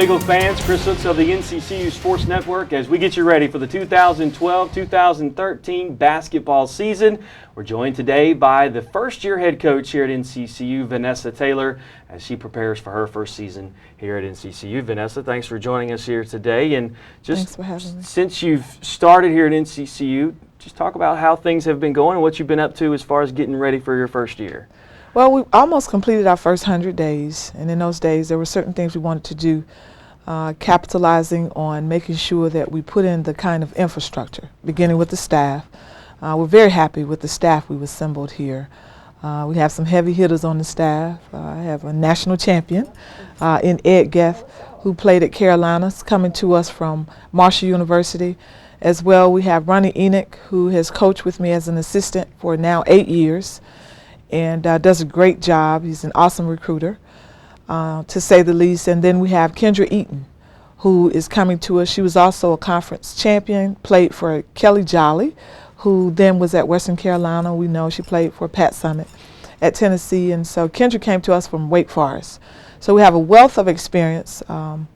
Eagles fans, Chris Hooks of the NCCU Sports Network as we get you ready for the 2012-2013 basketball season. We're joined today by the first-year head coach here at NCCU, Vanessa Taylor, as she prepares for her first season here at NCCU. Vanessa, thanks for joining us here today. And Thanks for having me. Since you've started here at NCCU, just talk about how things have been going and what you've been up to as far as getting ready for your first year. Well, we almost completed our first 100 days, and in those days there were certain things we wanted to do, capitalizing on making sure that we put in the kind of infrastructure, beginning with the staff. We're very happy with the staff we've assembled here. We have some heavy hitters on the staff. I have a national champion in Ed Geth, who played at Carolina, coming to us from Marshall University. As well, we have Ronnie Enoch, who has coached with me as an assistant for now 8 years. And does a great job. He's an awesome recruiter, to say the least. And then we have Kendra Eaton, who is coming to us. She was also a conference champion, played for Kelly Jolly, who then was at Western Carolina. We know she played for Pat Summitt at Tennessee. And so Kendra came to us from Wake Forest. So we have a wealth of experience, and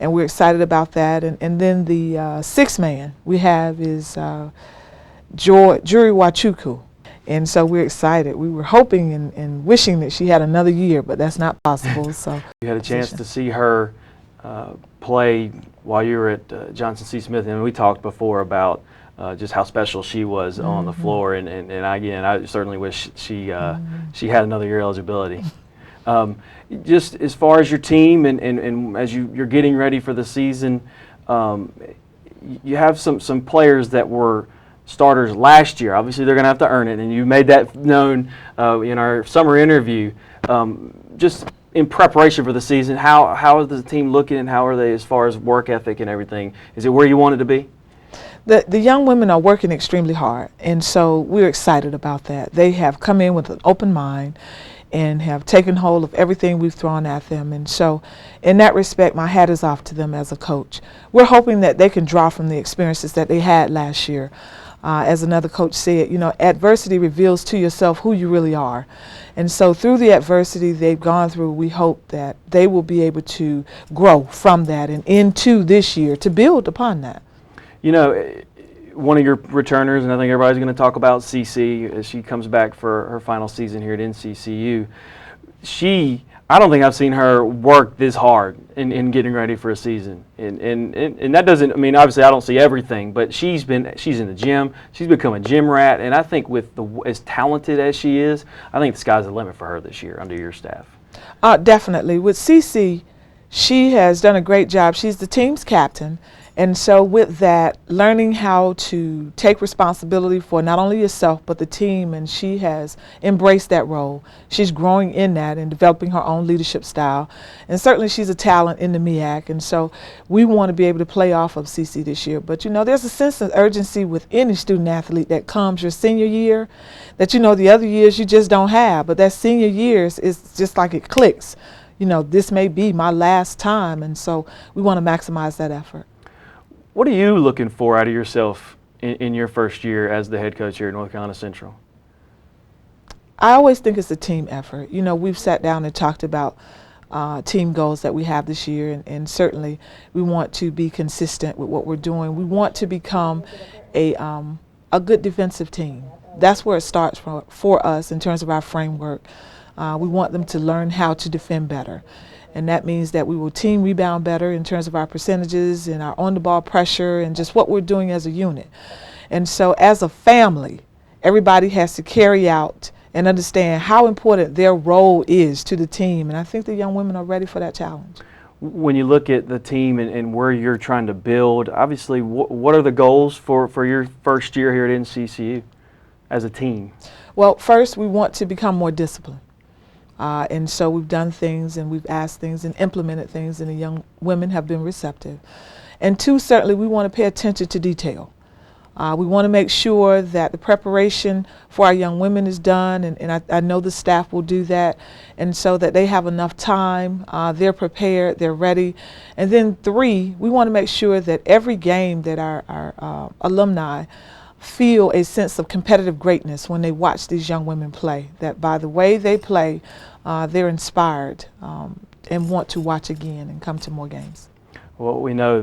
we're excited about that. And then the sixth man we have is Juri Wachuku. And so we're excited. We were hoping and wishing that she had another year, but that's not possible. So you had a chance to see her play while you were at Johnson C. Smith, and we talked before about just how special she was on the floor. And again, I certainly wish she had another year eligibility. Just as far as your team and as you're getting ready for the season, you have some players that were starters last year. Obviously, they're going to have to earn it, and you made that known in our summer interview. Just in preparation for the season, how is the team looking, and how are they as far as work ethic and everything? Is it where you wanted to be? The young women are working extremely hard, and so we're excited about that. They have come in with an open mind and have taken hold of everything we've thrown at them. And so in that respect, my hat is off to them as a coach. We're hoping that they can draw from the experiences that they had last year. As another coach said, you know, adversity reveals to yourself who you really are. And so through the adversity they've gone through, we hope that they will be able to grow from that and into this year to build upon that. You know, one of your returners, and I think everybody's going to talk about CC as she comes back for her final season here at NCCU. I don't think I've seen her work this hard in getting ready for a season, and that doesn't. I mean, obviously, I don't see everything, but she's in the gym. She's become a gym rat, and I think with as talented as she is, I think the sky's the limit for her this year under your staff. Definitely, with CC, she has done a great job. She's the team's captain. And so with that, learning how to take responsibility for not only yourself but the team, and she has embraced that role. She's growing in that and developing her own leadership style. And certainly she's a talent in the MEAC, and so we want to be able to play off of CC this year. But you know, there's a sense of urgency with any student athlete that comes your senior year that, you know, the other years you just don't have. But that senior years is just like it clicks. You know, this may be my last time, and so we want to maximize that effort. What are you looking for out of yourself in your first year as the head coach here at North Carolina Central? I always think it's a team effort. You know, we've sat down and talked about team goals that we have this year, and certainly we want to be consistent with what we're doing. We want to become a good defensive team. That's where it starts for us in terms of our framework. We want them to learn how to defend better. And that means that we will team rebound better in terms of our percentages and our on-the-ball pressure and just what we're doing as a unit. And so as a family, everybody has to carry out and understand how important their role is to the team. And I think the young women are ready for that challenge. When you look at the team and where you're trying to build, obviously, what are the goals for your first year here at NCCU as a team? Well, first, we want to become more disciplined. And so we've done things and we've asked things and implemented things, and the young women have been receptive. And two, certainly we want to pay attention to detail. We want to make sure that the preparation for our young women is done, and I know the staff will do that, and so that they have enough time, they're prepared, they're ready. And then three, we want to make sure that every game that our alumni feel a sense of competitive greatness when they watch these young women play, that by the way they play, they're inspired and want to watch again and come to more games. Well, we know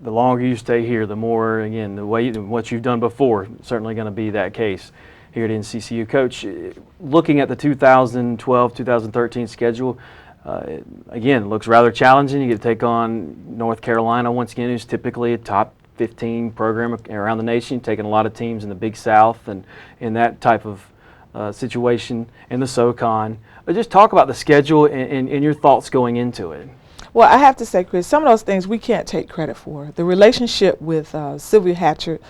the longer you stay here, the more, again, what you've done before, certainly going to be that case here at NCCU. Coach, looking at the 2012-2013 schedule, again, looks rather challenging. You get to take on North Carolina once again, who's typically a top 15 program around the nation, taking a lot of teams in the Big South and in that type of situation in the SoCon. Just talk about the schedule and your thoughts going into it. Well, I have to say, Chris, some of those things we can't take credit for. The relationship with Sylvia Hatchett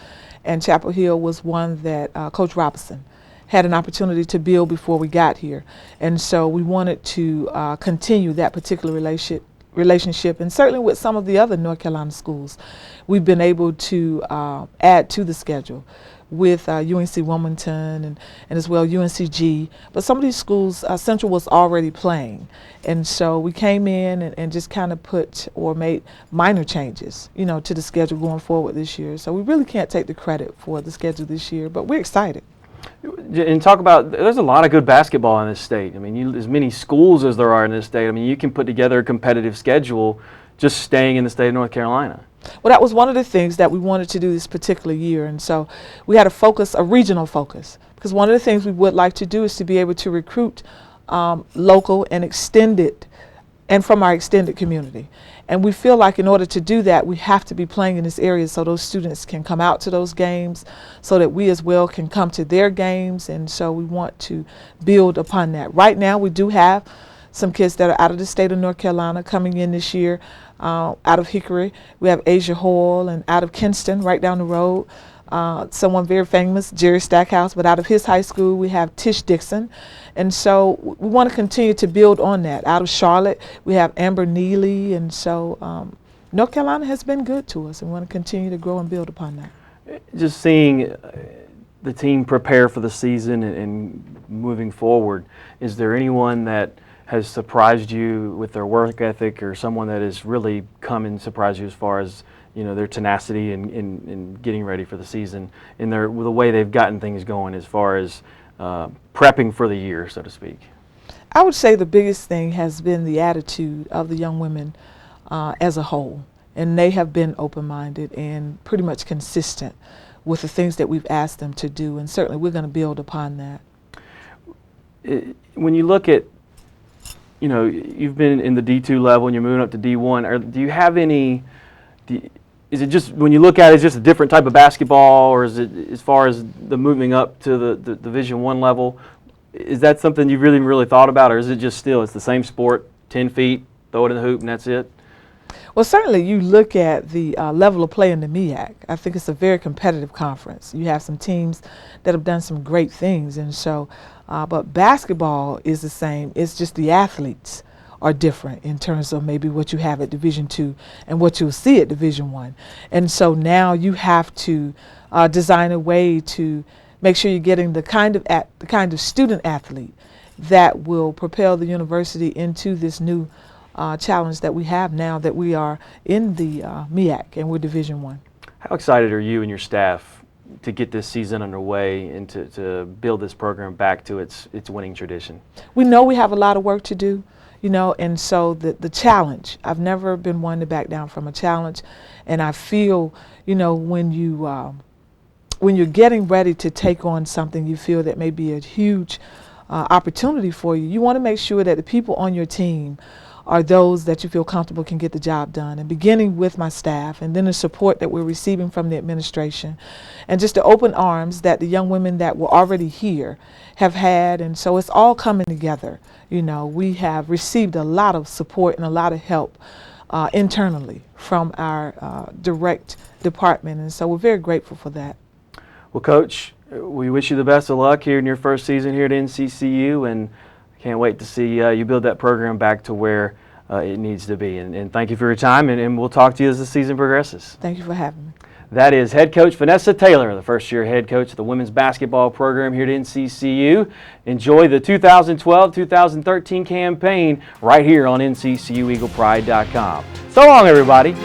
and Chapel Hill was one that Coach Robinson had an opportunity to build before we got here. And so we wanted to continue that particular relationship. And certainly with some of the other North Carolina schools, we've been able to add to the schedule with UNC Wilmington and as well UNCG. But some of these schools, Central was already playing. And so we came in and just kind of made minor changes, to the schedule going forward this year. So we really can't take the credit for the schedule this year, but we're excited. And talk about, there's a lot of good basketball in this state. I mean, as many schools as there are in this state, I mean, you can put together a competitive schedule just staying in the state of North Carolina. Well, that was one of the things that we wanted to do this particular year, and so we had a regional focus, because one of the things we would like to do is to be able to recruit local and extended, and from our extended community. And we feel like in order to do that, we have to be playing in this area so those students can come out to those games, so that we as well can come to their games, and so we want to build upon that. Right now, we do have some kids that are out of the state of North Carolina coming in this year. Out of Hickory, we have Asia Hall, and out of Kinston, right down the road, someone very famous, Jerry Stackhouse, but out of his high school, we have Tish Dixon. And so we want to continue to build on that. Out of Charlotte, we have Amber Neely, and so North Carolina has been good to us, and we want to continue to grow and build upon that. Just seeing the team prepare for the season and moving forward, is there anyone that has surprised you with their work ethic, or someone that has really come and surprised you as far as their tenacity in getting ready for the season, in the way they've gotten things going as far as prepping for the year, so to speak? I would say the biggest thing has been the attitude of the young women as a whole, and they have been open-minded and pretty much consistent with the things that we've asked them to do, and certainly we're going to build upon that. When you look at, you've been in the D2 level and you're moving up to D1. Do you have any? Is it just, when you look at it, it's just a different type of basketball, or is it, as far as the moving up to the Division I level, is that something you've really thought about, or is it just still it's the same sport, 10 feet, throw it in the hoop, and that's it? Well, certainly you look at the level of play in the MEAC. I think it's a very competitive conference. You have some teams that have done some great things, and so. But basketball is the same. It's just the athletes are different in terms of maybe what you have at Division II and what you'll see at Division I. And so now you have to design a way to make sure you're getting the kind of student athlete that will propel the university into this new challenge that we have now that we are in the MEAC and we're Division I. How excited are you and your staff to get this season underway and to build this program back to its winning tradition? We know we have a lot of work to do, and so the challenge, I've never been one to back down from a challenge, and I feel, when you're getting ready to take on something you feel that may be a huge opportunity for you, you want to make sure that the people on your team are those that you feel comfortable can get the job done, and beginning with my staff, and then the support that we're receiving from the administration, and just the open arms that the young women that were already here have had. And so it's all coming together. We have received a lot of support and a lot of help internally from our direct department, and so we're very grateful for that. Well, Coach, we wish you the best of luck here in your first season here at NCCU, and can't wait to see you build that program back to where it needs to be. And thank you for your time, and we'll talk to you as the season progresses. Thank you for having me. That is head coach Vanessa Taylor, the first-year head coach of the women's basketball program here at NCCU. Enjoy the 2012-2013 campaign right here on NCCUEaglePride.com. So long, everybody.